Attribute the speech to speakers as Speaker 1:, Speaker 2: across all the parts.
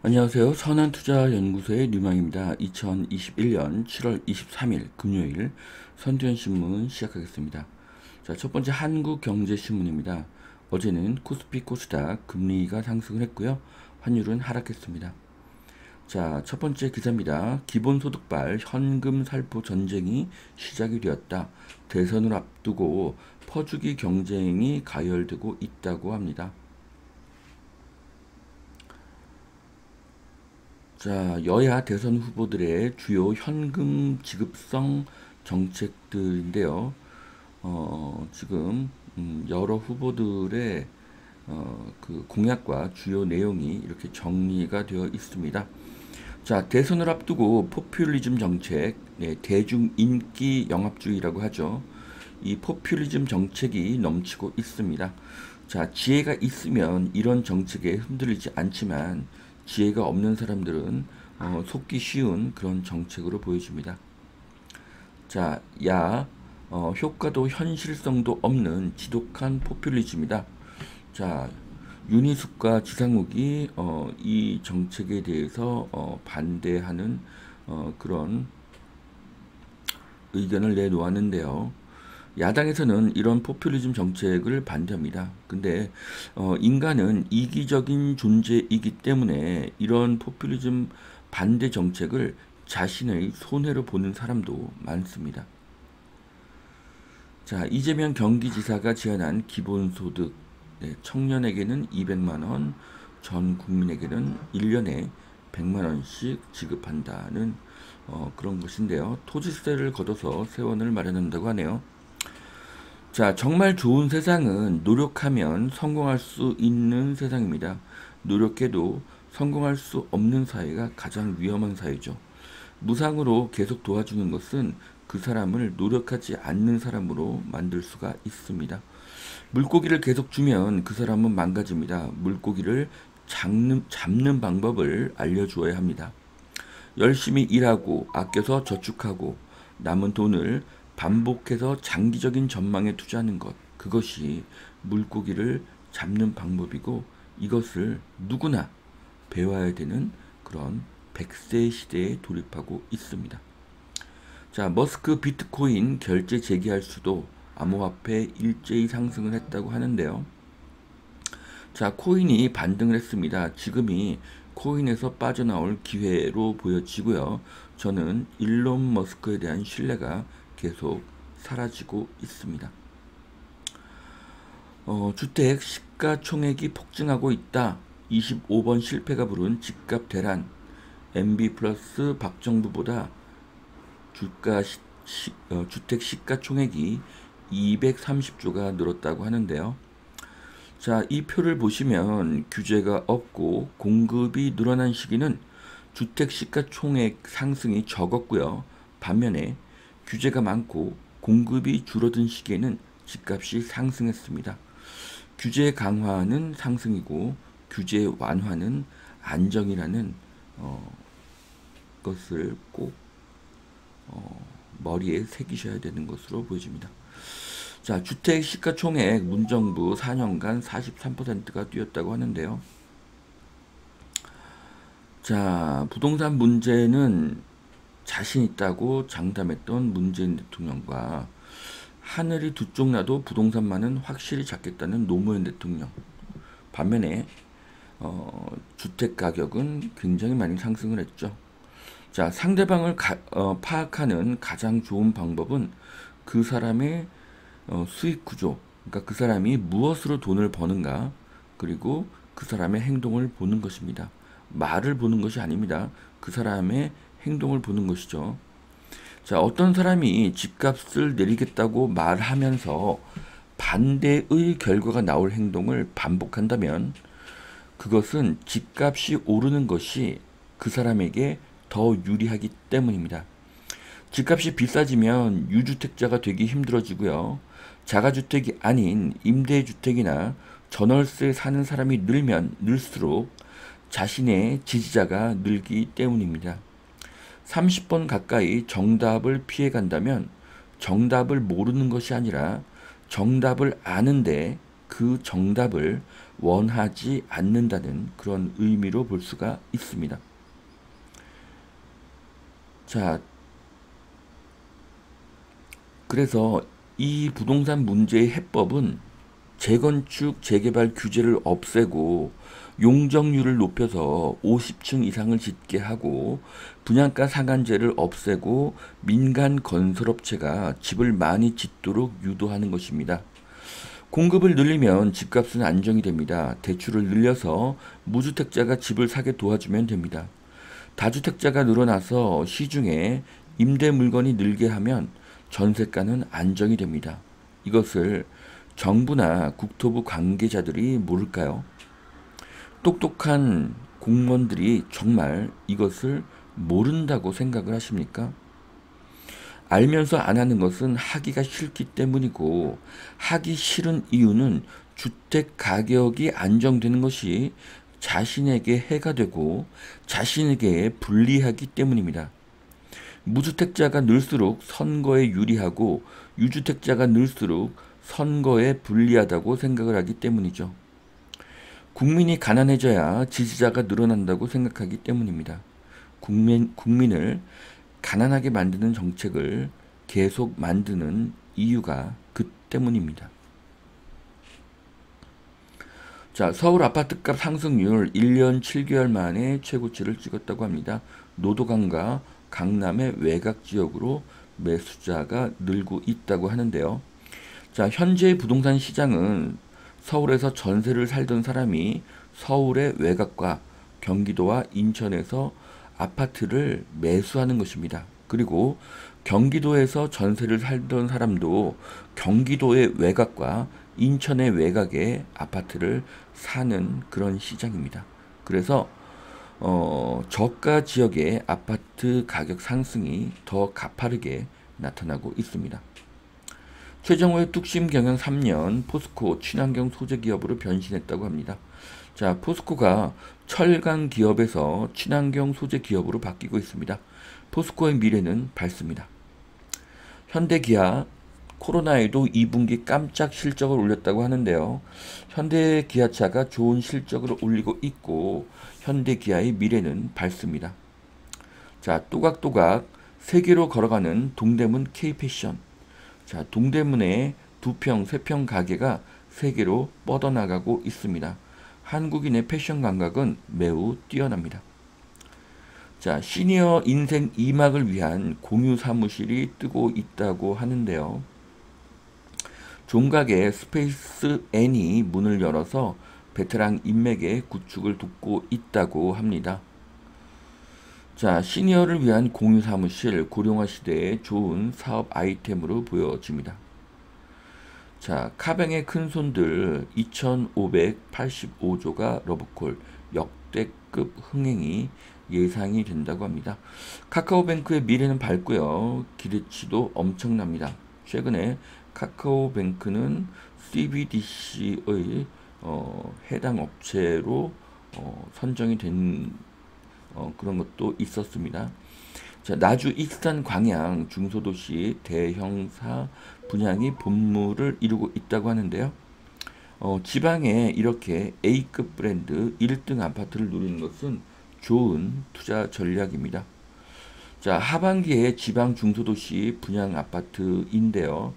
Speaker 1: 안녕하세요. 선한투자연구소의 류망입니다. 2021년 7월 23일 금요일 선두연신문 시작하겠습니다. 자, 첫 번째 한국경제신문입니다. 어제는 코스피 코스닥 금리가 상승을 했고요. 환율은 하락했습니다. 자, 첫 번째 기사입니다. 기본소득발 현금 살포 전쟁이 시작이 되었다. 대선을 앞두고 퍼주기 경쟁이 가열되고 있다고 합니다. 자, 여야 대선 후보들의 주요 현금 지급성 정책들인데요. 지금 여러 후보들의 그 공약과 주요 내용이 이렇게 정리가 되어 있습니다. 자, 대선을 앞두고 포퓰리즘 정책, 네, 대중 인기 영합주의라고 하죠. 이 포퓰리즘 정책이 넘치고 있습니다. 자, 지혜가 있으면 이런 정책에 흔들리지 않지만 지혜가 없는 사람들은 속기 쉬운 그런 정책으로 보여집니다. 자, 효과도 현실성도 없는 지독한 포퓰리즘이다. 자, 윤희숙과 지상욱이 이 정책에 대해서 반대하는 그런 의견을 내놓았는데요. 야당에서는 이런 포퓰리즘 정책을 반대합니다. 근데 인간은 이기적인 존재이기 때문에 이런 포퓰리즘 반대 정책을 자신의 손해로 보는 사람도 많습니다. 자, 이재명 경기지사가 제안한 기본소득, 네, 청년에게는 200만 원, 전 국민에게는 1년에 100만 원씩 지급한다는 그런 것인데요. 토지세를 걷어서 세원을 마련한다고 하네요. 자, 정말 좋은 세상은 노력하면 성공할 수 있는 세상입니다. 노력해도 성공할 수 없는 사회가 가장 위험한 사회죠. 무상으로 계속 도와주는 것은 그 사람을 노력하지 않는 사람으로 만들 수가 있습니다. 물고기를 계속 주면 그 사람은 망가집니다. 물고기를 잡는 방법을 알려주어야 합니다. 열심히 일하고 아껴서 저축하고 남은 돈을 반복해서 장기적인 전망에 투자하는 것, 그것이 물고기를 잡는 방법이고 이것을 누구나 배워야 되는 그런 100세 시대에 돌입하고 있습니다. 자, 머스크 비트코인 결제 재개할 수도 암호화폐 일제히 상승을 했다고 하는데요. 자, 코인이 반등을 했습니다. 지금이 코인에서 빠져나올 기회로 보여지고요. 저는 일론 머스크에 대한 신뢰가 계속 사라지고 있습니다. 주택 시가총액이 폭증하고 있다. 25번 실패가 부른 집값 대란. MB 플러스 박정부보다 주택 시가총액이 230조가 늘었다고 하는데요. 자, 이 표를 보시면 규제가 없고 공급이 늘어난 시기는 주택 시가총액 상승이 적었고요. 반면에 규제가 많고 공급이 줄어든 시기에는 집값이 상승했습니다. 규제 강화는 상승이고 규제 완화는 안정이라는 것을 꼭 머리에 새기셔야 되는 것으로 보여집니다. 자, 주택 시가총액 문정부 4년간 43%가 뛰었다고 하는데요. 자, 부동산 문제는 자신 있다고 장담했던 문재인 대통령과 하늘이 두 쪽 나도 부동산만은 확실히 잡겠다는 노무현 대통령. 반면에 주택 가격은 굉장히 많이 상승을 했죠. 자, 상대방을 파악하는 가장 좋은 방법은 그 사람의 수익 구조, 그러니까 그 사람이 무엇으로 돈을 버는가, 그리고 그 사람의 행동을 보는 것입니다. 말을 보는 것이 아닙니다. 그 사람의 행동을 보는 것이죠. 자, 어떤 사람이 집값을 내리겠다고 말하면서 반대의 결과가 나올 행동을 반복한다면 그것은 집값이 오르는 것이 그 사람에게 더 유리하기 때문입니다. 집값이 비싸지면 유주택자가 되기 힘들어지고요. 자가주택이 아닌 임대주택이나 전월세에 사는 사람이 늘면 늘수록 자신의 지지자가 늘기 때문입니다. 30번 가까이 정답을 피해간다면 정답을 모르는 것이 아니라 정답을 아는데 그 정답을 원하지 않는다는 그런 의미로 볼 수가 있습니다. 자, 그래서 이 부동산 문제의 해법은 재건축, 재개발 규제를 없애고 용적률을 높여서 50층 이상을 짓게 하고 분양가 상한제를 없애고 민간 건설업체가 집을 많이 짓도록 유도하는 것입니다. 공급을 늘리면 집값은 안정이 됩니다. 대출을 늘려서 무주택자가 집을 사게 도와주면 됩니다. 다주택자가 늘어나서 시중에 임대 물건이 늘게 하면 전세가는 안정이 됩니다. 이것을 정부나 국토부 관계자들이 모를까요? 똑똑한 공무원들이 정말 이것을 모른다고 생각을 하십니까? 알면서 안 하는 것은 하기가 싫기 때문이고, 하기 싫은 이유는 주택 가격이 안정되는 것이 자신에게 해가 되고 자신에게 불리하기 때문입니다. 무주택자가 늘수록 선거에 유리하고 유주택자가 늘수록 선거에 불리하다고 생각을 하기 때문이죠. 국민이 가난해져야 지지자가 늘어난다고 생각하기 때문입니다. 국민을 가난하게 만드는 정책을 계속 만드는 이유가 그 때문입니다. 자, 서울 아파트값 상승률 1년 7개월 만에 최고치를 찍었다고 합니다. 노도강과 강남의 외곽 지역으로 매수자가 늘고 있다고 하는데요. 자, 현재 부동산 시장은 서울에서 전세를 살던 사람이 서울의 외곽과 경기도와 인천에서 아파트를 매수하는 것입니다. 그리고 경기도에서 전세를 살던 사람도 경기도의 외곽과 인천의 외곽에 아파트를 사는 그런 시장입니다. 그래서 저가 지역의 아파트 가격 상승이 더 가파르게 나타나고 있습니다. 최정호의 뚝심 경영 3년 포스코 친환경 소재 기업으로 변신했다고 합니다. 자, 포스코가 철강 기업에서 친환경 소재 기업으로 바뀌고 있습니다. 포스코의 미래는 밝습니다. 현대기아 코로나에도 2분기 깜짝 실적을 올렸다고 하는데요. 현대기아차가 좋은 실적을 올리고 있고 현대기아의 미래는 밝습니다. 자, 또각또각 세계로 걸어가는 동대문 K패션. 자, 동대문의 2평, 3평 가게가 세계로 뻗어나가고 있습니다. 한국인의 패션 감각은 매우 뛰어납니다. 자, 시니어 인생 2막을 위한 공유 사무실이 뜨고 있다고 하는데요. 종각의 스페이스 N이 문을 열어서 베테랑 인맥의 구축을 돕고 있다고 합니다. 자, 시니어를 위한 공유 사무실, 고령화 시대에 좋은 사업 아이템으로 보여집니다. 자, 카뱅의 큰손들 2585조가 러브콜 역대급 흥행이 예상이 된다고 합니다. 카카오뱅크의 미래는 밝고요. 기대치도 엄청납니다. 최근에 카카오뱅크는 CBDC의 해당 업체로 선정이 된 그런 것도 있었습니다. 자, 나주 익산 광양 중소도시 대형사 분양이 본물을 이루고 있다고 하는데요. 지방에 이렇게 A급 브랜드 1등 아파트를 누리는 것은 좋은 투자 전략입니다. 자, 하반기에 지방 중소도시 분양 아파트인데요.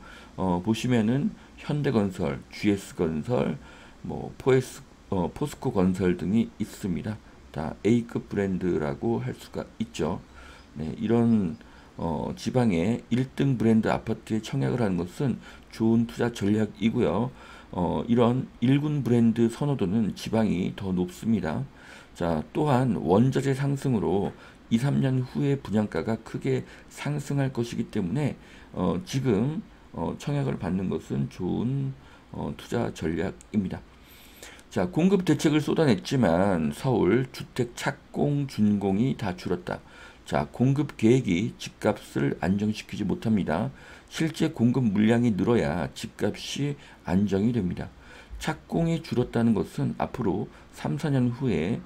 Speaker 1: 보시면은 현대건설, GS건설, 포스코 건설 등이 있습니다. 다 A급 브랜드라고 할 수가 있죠. 네, 이런 지방의 1등 브랜드 아파트에 청약을 하는 것은 좋은 투자 전략이고요. 이런 1군 브랜드 선호도는 지방이 더 높습니다. 자, 또한 원자재 상승으로 2, 3년 후에 분양가가 크게 상승할 것이기 때문에 지금 청약을 받는 것은 좋은 투자 전략입니다. 자, 공급 대책을 쏟아냈지만 서울 주택 착공 준공이 다 줄었다. 자, 공급 계획이 집값을 안정시키지 못합니다. 실제 공급 물량이 늘어야 집값이 안정이 됩니다. 착공이 줄었다는 것은 앞으로 3, 4년 후에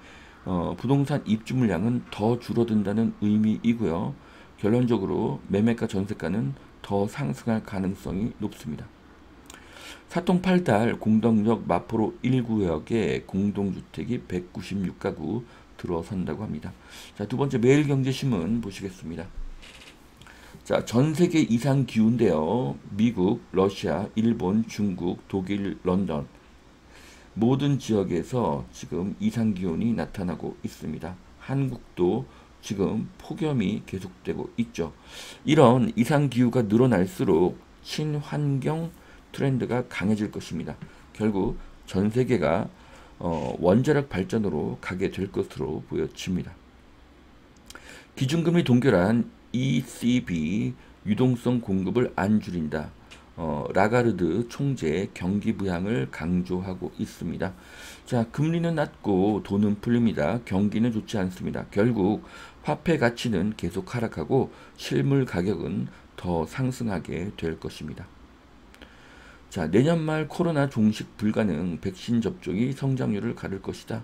Speaker 1: 부동산 입주 물량은 더 줄어든다는 의미이고요. 결론적으로 매매가 전세가는 더 상승할 가능성이 높습니다. 사통 8달 공덕역 마포로 1구역에 공동주택이 196가구 들어선다고 합니다. 자, 두 번째 매일경제신문 보시겠습니다. 자, 전 세계 이상 기후인데요. 미국, 러시아, 일본, 중국, 독일, 런던 모든 지역에서 지금 이상 기온이 나타나고 있습니다. 한국도 지금 폭염이 계속되고 있죠. 이런 이상 기후가 늘어날수록 친환경 트렌드가 강해질 것입니다. 결국 전 세계가 원자력 발전으로 가게 될 것으로 보여집니다. 기준금리 동결한 ECB 유동성 공급을 안 줄인다. 라가르드 총재 경기 부양을 강조하고 있습니다. 자, 금리는 낮고 돈은 풀립니다. 경기는 좋지 않습니다. 결국 화폐 가치는 계속 하락하고 실물 가격은 더 상승하게 될 것입니다. 자, 내년 말 코로나 종식 불가능, 백신 접종이 성장률을 가를 것이다.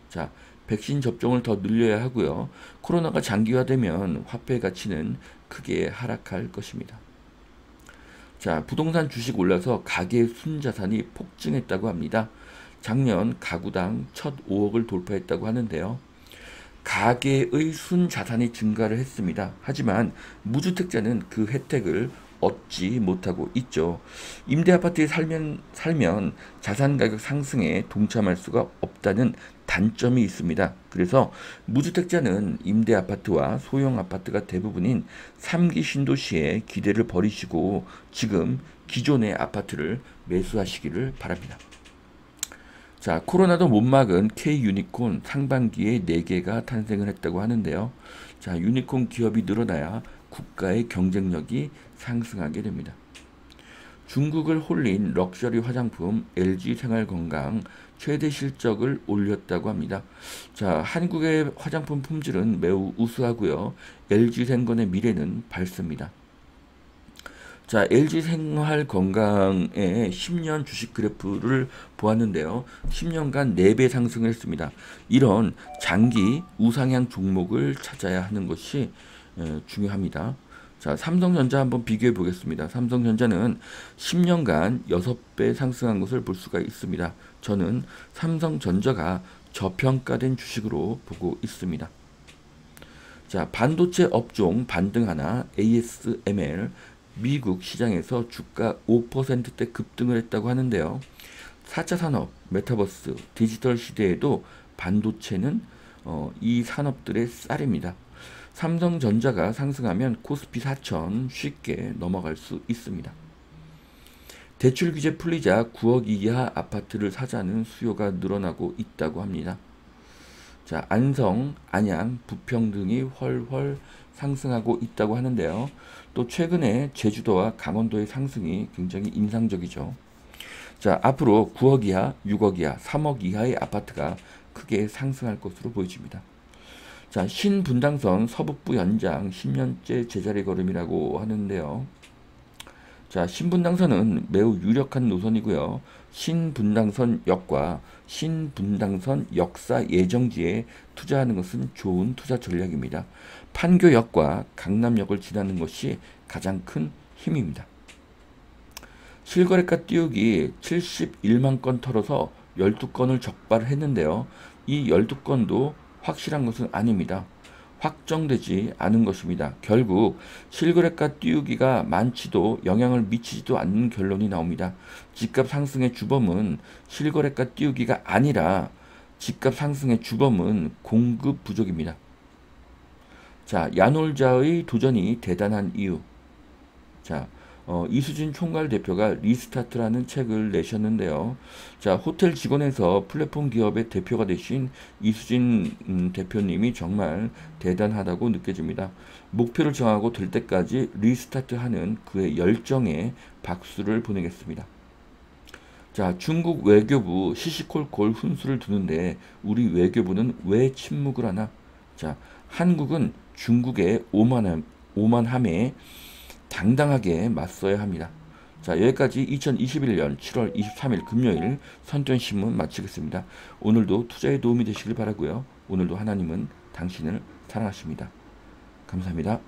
Speaker 1: 자, 백신 접종을 더 늘려야 하고요. 코로나가 장기화되면 화폐 가치는 크게 하락할 것입니다. 자, 부동산 주식 올라서 가계 순자산이 폭증했다고 합니다. 작년 가구당 첫 5억을 돌파했다고 하는데요. 가계의 순자산이 증가를 했습니다. 하지만 무주택자는 그 혜택을 얻지 못하고 있죠. 임대아파트에 살면 자산 가격 상승에 동참할 수가 없다는 단점이 있습니다. 그래서 무주택자는 임대아파트와 소형아파트가 대부분인 3기 신도시에 기대를 버리시고 지금 기존의 아파트를 매수하시기를 바랍니다. 자, 코로나도 못 막은 K유니콘 상반기에 4개가 탄생을 했다고 하는데요. 자, 유니콘 기업이 늘어나야 국가의 경쟁력이 상승하게 됩니다. 중국을 홀린 럭셔리 화장품 LG 생활건강 최대 실적을 올렸다고 합니다. 자, 한국의 화장품 품질은 매우 우수하고요. LG 생건의 미래는 밝습니다. 자, LG 생활건강의 10년 주식 그래프를 보았는데요. 10년간 4배 상승을 했습니다. 이런 장기 우상향 종목을 찾아야 하는 것이 중요합니다. 자, 삼성전자 한번 비교해 보겠습니다. 삼성전자는 10년간 6배 상승한 것을 볼 수가 있습니다. 저는 삼성전자가 저평가된 주식으로 보고 있습니다. 자, 반도체 업종 반등 하나 ASML 미국 시장에서 주가 5%대 급등을 했다고 하는데요. 4차 산업, 메타버스, 디지털 시대에도 반도체는 이 산업들의 쌀입니다. 삼성전자가 상승하면 코스피 4000 쉽게 넘어갈 수 있습니다. 대출 규제 풀리자 9억 이하 아파트를 사자는 수요가 늘어나고 있다고 합니다. 자, 안성, 안양, 부평 등이 훨훨 상승하고 있다고 하는데요. 또 최근에 제주도와 강원도의 상승이 굉장히 인상적이죠. 자, 앞으로 9억 이하, 6억 이하, 3억 이하의 아파트가 크게 상승할 것으로 보여집니다. 자, 신분당선 서북부 연장 10년째 제자리 걸음이라고 하는데요. 자, 신분당선은 매우 유력한 노선이고요. 신분당선역과 신분당선 역사 예정지에 투자하는 것은 좋은 투자 전략입니다. 판교역과 강남역을 지나는 것이 가장 큰 힘입니다. 실거래가 띄우기 71만 건 털어서 12건을 적발했는데요. 이 12건도 확실한 것은 아닙니다. 확정되지 않은 것입니다. 결국 실거래가 띄우기가 많지도 영향을 미치지도 않는 결론이 나옵니다. 집값 상승의 주범은 실거래가 띄우기가 아니라 집값 상승의 주범은 공급 부족입니다. 자, 야놀자의 도전이 대단한 이유. 자, 이수진 총괄 대표가 리스타트라는 책을 내셨는데요. 자, 호텔 직원에서 플랫폼 기업의 대표가 되신 이수진 대표님이 정말 대단하다고 느껴집니다. 목표를 정하고 될 때까지 리스타트하는 그의 열정에 박수를 보내겠습니다. 자, 중국 외교부 시시콜콜 훈수를 두는데 우리 외교부는 왜 침묵을 하나? 자, 한국은 중국의 오만함에 당당하게 맞서야 합니다. 자, 여기까지 2021년 7월 23일 금요일 선전신문 마치겠습니다. 오늘도 투자에 도움이 되시길 바라고요. 오늘도 하나님은 당신을 사랑하십니다. 감사합니다.